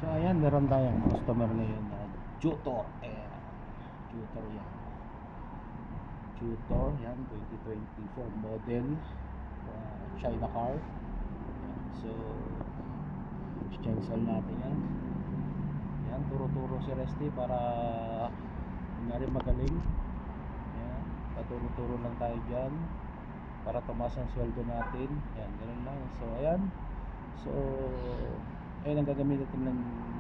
So ayan, meron tayong customer ngayon na Tutor. Tutor yan. Tutor yan, 2024 model. China car. Yan. So, chainsaw natin yan. Yan, turo-turo si Resty para kunyari magaling. Yan, paturo-turo lang tayo dyan para tumaas ang sweldo natin. Yan, ganun lang. So ayan. So ayun ang gagamitin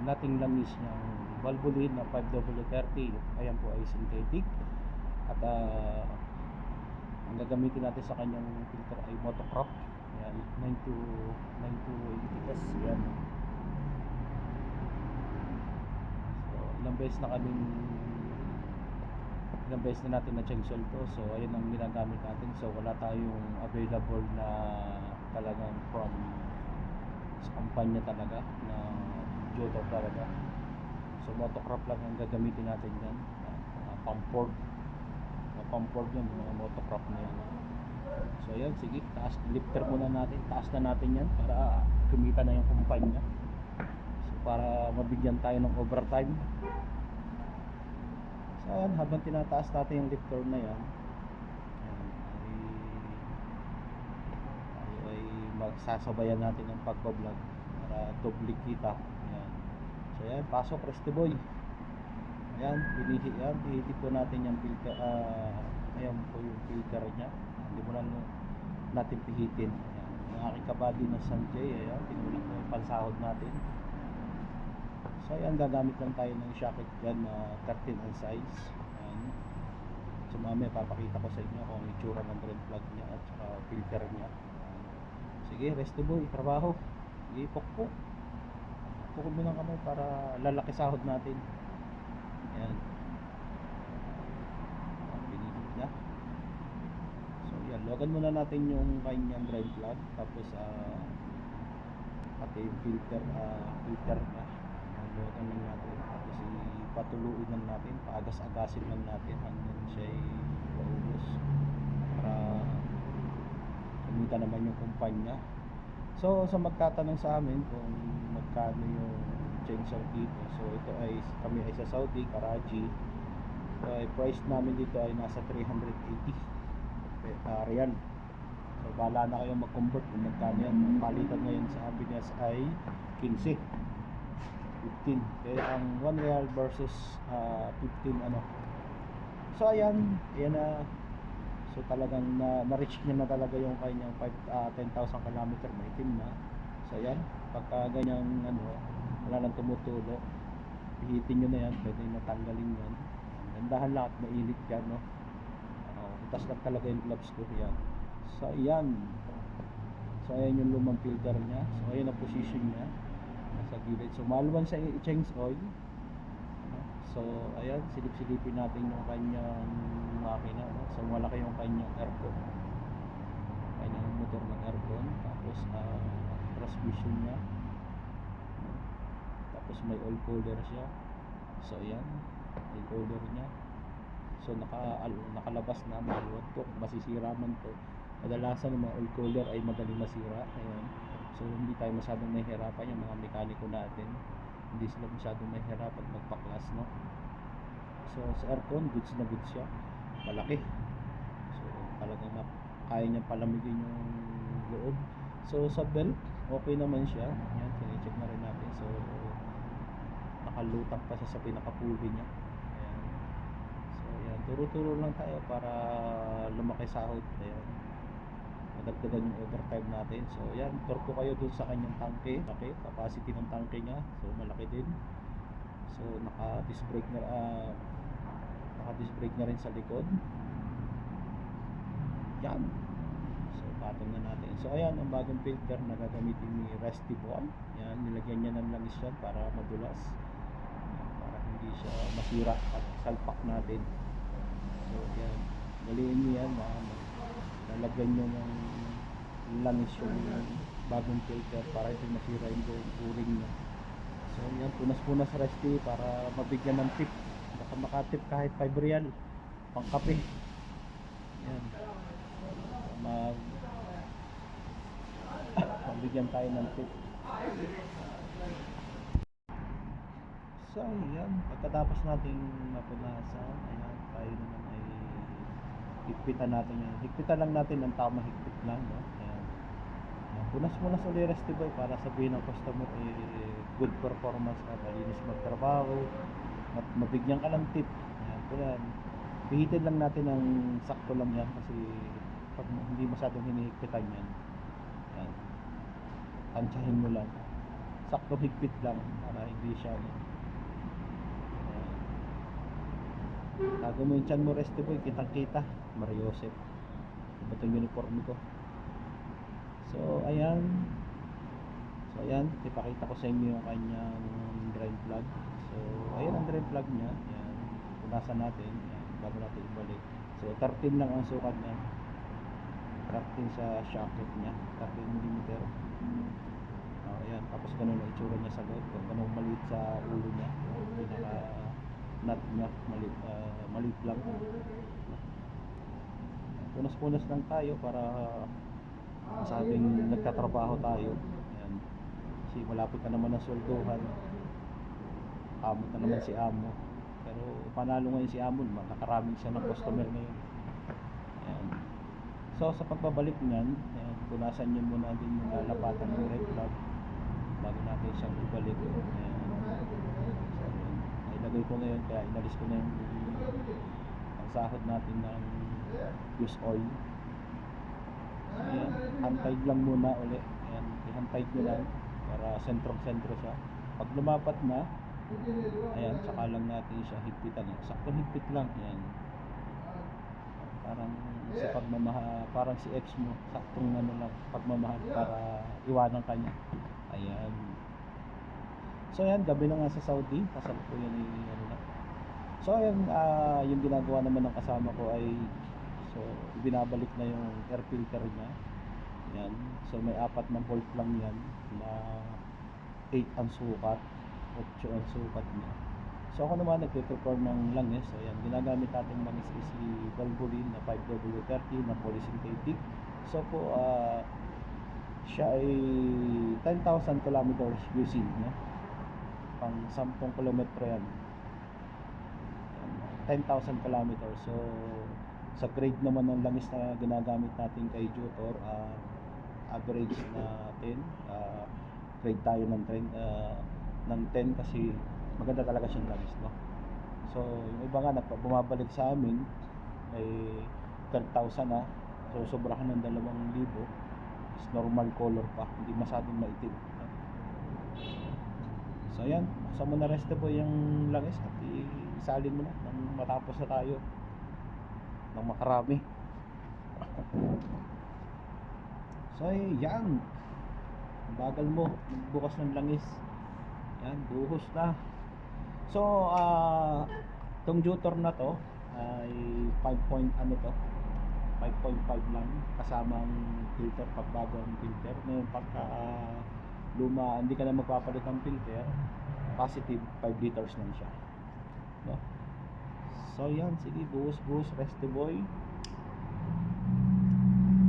nating langis ng Valvoline na 5W30. Ayan po ay synthetic. At ang gagamitin natin sa kanyang filter ay motocrop. Ayan, 9280S. Ayan. So ilang beses na natin na chainsaw to. So ayun ang ginagamit natin. So wala tayong available na talagang from sa kumpanya talaga na Jotor talaga. So motocrop lang ang gagamitin natin yan. Pump board yan, mga motocrop na yan. So ayan, sige, lifter muna natin, taas na natin yan para kumita na yung kumpanya. So para mabigyan tayo ng overtime. So ayan, habang tinataas natin yung lifter na yan, ay magsasabayan natin ang pagbablog para doble kita. Ayan. So ayan, pasok Resty Boy. Ayan, pihiti po natin yung filter. Ayan po yung filter nya. Hindi mo lang natin pihitin. Ayan, yung aking kabady ng Sanjay. Ayan, tinulit mo yung pansahod natin. So ayan, gagamit lang tayo ng socket dyan na 13 ang size. Ayan. So mamaya papakita ko sa inyo kung ang itsura ng drain plug nya at saka filter nya. Sige, Resty Boy, trabaho. Sige, pukpuk mo lang kami para lalaki sahod natin. Ayan. Binigit na. So yan, logan muna natin yung kanyang drain plug. Tapos pati yung filter na logan lang natin. Tapos ipatuluin lang natin, paagas-agasin lang natin hanggang siya ay maubos para kumita naman yung kumpanya. So sa magtatanong sa amin kung magkano yung chainsaw dito, so ito ay kami ay sa Saudi, Karachi. So ay price namin dito ay nasa 380 real. So bala na kayong mag-convert kung magkano yan. Palitan ngayon sa Abinas ay 15. Kaya ang 1 real versus 15 ano. So ayan na. So talagang na-reach niya na talaga yung kanyang 10,000 kilometer na itim na. So ayan, pagka ganyang wala nang tumutulo, pihitin nyo na yan, pwede natanggalin yan. Gandahan lang at mainit yan, no? Itas lang talaga yung gloves ko, yan. So ayan. So ayan yung lumang filter nya. So ayan ang position nya nasa gilid. So maluwan sa i-change oil. So ayan, silip-silipin natin yung kanyang makina, no? So malaki yung kanyang aircon, kanyang motor ng aircon. Tapos transmission nya, tapos may oil cooler siya. So ayan, oil cooler nya. So nakalabas na, maluwag to, masisira man to. Kadalasan ng mga oil cooler ay madaling masira. Ayan. So hindi tayo masyadong mahihirapan, yung mga mekaniko natin hindi sila masyadong mahihirapan magpaklas, no? So sa aircon, goods na goods siya, malaki. So talagang kaya niya palamigin yung loob. So sa belt, okay naman siya. Yan, tine-check na rin natin. So nakalutang pa siya sa pinaka-pulley niya. Ayan. So yan, turo-turo lang tayo para lumaki sahod. Ayan, madagdagan yung overtime natin. So yan, tour ko kayo dun sa kanyang tangke. Okay, capacity ng tangke niya, so malaki din. So naka-disc brake na rin sa likod. Yan. So patong na natin. So ayan ang bagong filter na gagamitin ni Resty Boy. Yan, nilagyan niya ng langis yan para madulas, para hindi siya masira at salpak natin. So yan, galiin niyo yan, lalagyan niyo ng langis yung bagong filter para hindi masira yung o-ring niya. So yan, punas-punas Resty para mabigyan ng tip. Baka makatip kahit 5 real pang kape. Yan, mabigyan tayo ng tip. So ayan, pagkatapos nating mapunasan, ayan, tayo naman ay higpitan natin yan. Higpitan lang natin ng tama, higpit lang, no? Ayan. Punas-punas ulit Restiboy para sabihin ng customer good performance ka, malinis magtrabaho, at mabigyan ka ng tip. Ayan, yan. Pihitin lang natin ng sakto lang yan kasi pag hindi masyadong hinihigpitan yan, ayan, tansyahin mo lang. Sakto higpit lang para hindi siya tago mo yung chan mo Restiboy, kitang kita Mariosep. Iba itong uniform ko. So ayan, ipakita ko sa inyo yung kanyang drain plug. So ayan ang drain plug niya. Ayan, punasan natin. Ayan, bago natin ibalik. So 13 lang ang sukat niya. 13 sa socket niya, 13mm. Ayan, tapos ganun ang itsura niya sa loob. Ganun maliit sa ulo niya. Pinaka nut niya, maliit lang. Punas-punas lang tayo para masabing nagtatrabaho tayo. Ayan. Kasi malapit na naman ang sweldohan. Amo na naman si Amo. Pero panalo ngayon si Amo, nakaraming siya ng customer ngayon. Ayan. So sa pagbabalik niyan, ayan, punasan niyo muna din yung lalapatan ng red plug bago natin siyang ibalik. Ayan. So, ay lagay ko na yun, kaya inalis ko na yung ang sahod natin ng use oil. So, ayan, hand-tied lang muna ulit. Ayan, i-hand-tied nyo lang para sentrong-sentro siya. Pag lumapat na, ayan, saka lang natin siya higpitan. Saktong higpit lang. Ayan. Parang sa pagmamahal, parang si ex mo, saktong ano lang, pagmamahal para iwanan ka niya. Ayan. So ayan, gabi na nga sa Saudi, kasal ko yan ano na. So ayan, yung ginagawa naman ng kasama ko ay so binabalik na yung air filter niya. Ayan. So may 4 na bolt lang yan na 8 ang sukat, 8 ang sukat niya. So ako naman nagpe-prepare ng langis. So ayan, ginagamit natin langis is si Valvoline na 5W30 na polysynthetic. So po siya ay 10,000 kilometers using, no? Pang 10 kilometro yan. 10,000 kilometers. So sa grade naman ng langis na ginagamit natin kay Jutor, average natin grade tayo ng 10 kasi maganda talaga siyang langis, no? So yung iba nga bumabalik sa amin ay 10,000 na. So sobrahan ng 2,000 is normal color pa, hindi masyadong maitim. So ayan, buksan mo na Restiboy yung langis at isalin mo na nang matapos na tayo ng makarami. So ayan, bagal mo magbukas ng langis. Yan, buhos na. So tong Jutor na to ay 5.5 lang kasama ang filter, pagbago ang filter. Ngayon pagka luma, hindi ka na magpapalit ng filter, positive 5 liters lang siya, no? So yan, sige, buhos Restiboy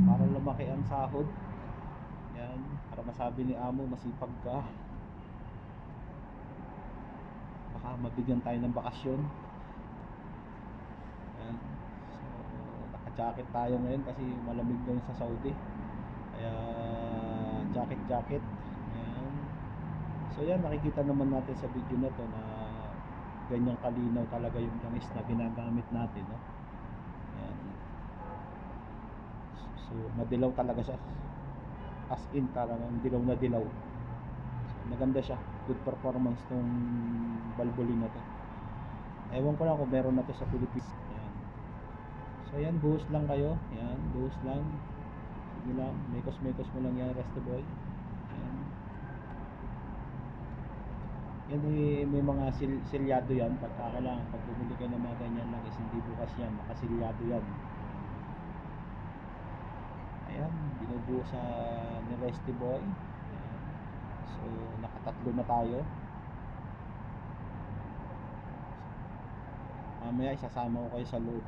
para lumaki ang sahod. Yan, para masabi ni Amo masipag ka, baka mabigyan tayo ng bakasyon. Yan. So naka-jacket tayo ngayon kasi malamig doon sa Saudi, kaya jacket. Yan. So yan, nakikita naman natin sa video na to na ganyang kalinaw talaga yung langis na ginagamit natin, no? Yan. So madilaw talaga siya, as in talagang dilaw na dilaw. So maganda siya, good performance tong Valvoline na to. Ewan ko lang kung meron na to sa Philippines. Yan. So yan, buhos lang kayo. Yan, buhos lang. Sige lang, mekos mo lang yan Restiboy. Yan. Yan, may mga silyado yan. Pagka kailangan, pag bumili kayo ng mga ganyan lang is hindi bukas yan, nakasilyado yan. Ayan, binubuo sa ni Restiboy. Ayan. So nakatatlo na tayo. Mamaya isasama ko kayo sa loob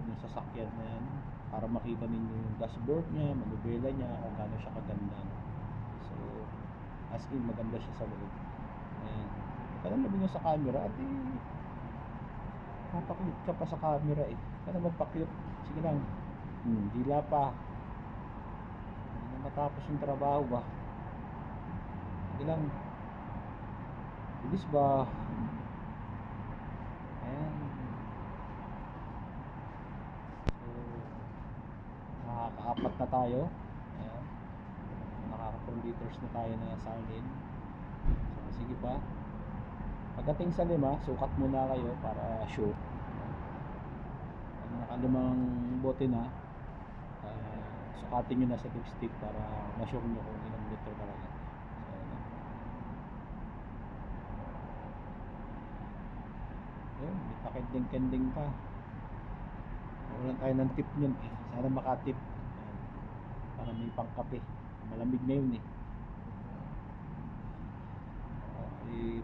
ng sasakyan na yan para makita ninyo yung dashboard niya, manubela niya, kung gaano siya kaganda. So as in maganda siya sa loob. Ayan. Palalabing nyo sa camera at papakyut ka pa sa camera eh. Kaya magpakyut. Sige lang. Dila pa. Hindi na matapos yung trabaho ba? Sige lang. Bilis ba? Ayan. So, nakaka-apat na tayo. Ayan. Nakaka-4 liters na tayo na sardine. So, sige pa. Pagdating sa 5, sukat muna kayo para sure. Pag naka-5 bote na, sukatin nyo na sa dipstick para ma-sure nyo kung ilang liter talaga. So, yun, may pakending-kending pa. Walang tayo ng tip nyo eh. Sana makatip. Ayan. Para may pangkape. Malamig na yun eh.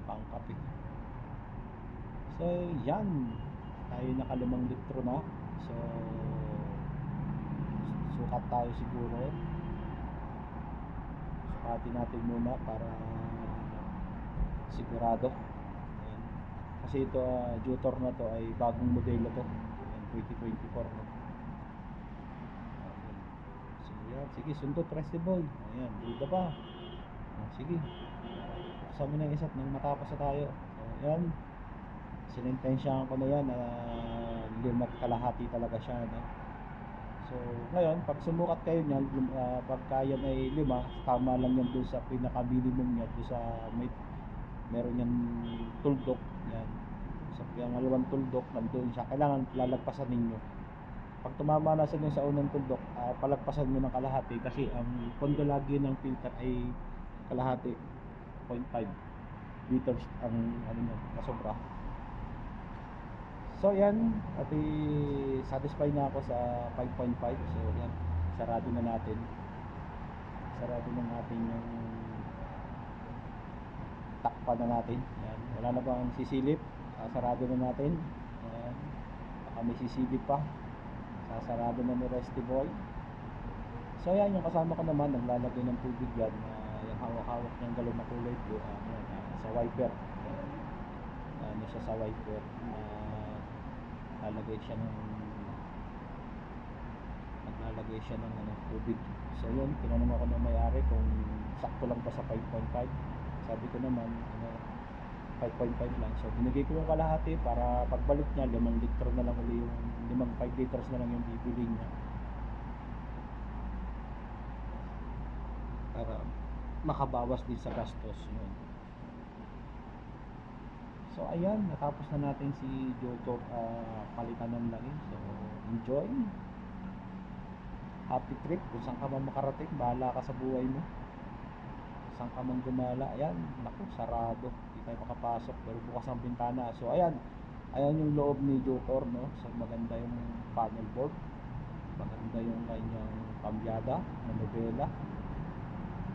Pangkape. So yan, tayo naka-5 litro na. So sukat tayo siguro. Sukatin natin muna para sigurado. Ayan. Kasi ito Jutor na to ay bagong modelo to. Ayan, 2024 no? Ayan. So yan, sige sundot Rusty Boy. Ayan, duda pa. Sige, buksan mo na yung isa at nang matapos na tayo. So yan, sinintensyahan ko na yan na 5.5 talaga siya, no? So ngayon pag sumukat kayo niyan, pagka yan ay 5, tama lang yan doon sa pinaka-minimum niya, doon sa meron yan tuldok yan, sa pangalawang tuldok nandun siya, kailangan lalagpasan ninyo. Pag tumama na sa inyo sa unang tuldok, palagpasan nyo ng kalahati kasi ang pondo lagi ng filter ay kalahati, 0.5 liters ang ano nyo, kasobra. So yan, at satisfied na ako sa 5.5. So yan, sarado na natin yung takpan na natin. Yan, wala na bang sisilip, sarado na natin. Yan, baka may sisilip pa, sasarado na ni Rusty Boy. So yan, yung kasama ko naman naglalagay ng tubig yan, yung hawak-hawak niyang galon na kulay blue, sa wiper. Ano siya sa wiper, naglalagay siya ng tubig. So yun, tinanong ako ng may-ari kung sakto lang pa sa 5.5. Sabi ko naman 5.5 lang. So binigay ko yung kalahati para pagbalik niya 5 litro na lang uli, yung 5 liters na lang yung bibili niya, para makabawas din sa gastos yun. So ayan, natapos na natin si Jojo palitan ng langis. So enjoy, happy trip. Kung saan ka man makarating, bahala ka sa buhay mo. Kung saan ka man gumala, ayan, naku, sarado, hindi tayo makapasok pero bukas ang bintana. So ayan yung loob ni Jotor, no? So maganda yung panel board, maganda yung kanyang kambyada na nobela,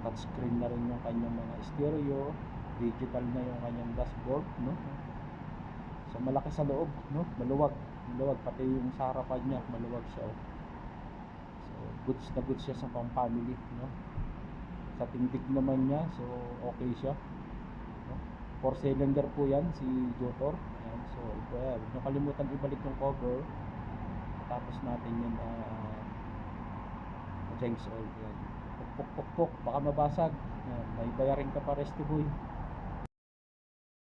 touchscreen na rin yung kanyang mga stereo, digital na yung kanyang dashboard, no? So malaki sa loob, no? Maluwag, pati yung sa harapan niya maluwag siya, oh. So goods siya sa pang family, no? Sa tindig naman niya, so okay siya, no? 4-cylinder po yan si Jotor. Ayan, so huwag nyo kalimutan ibalik yung cover, tapos natin yun thanks all yan. Puk, baka mabasag. Ayan, may bayarin ka pa Rusty Boy.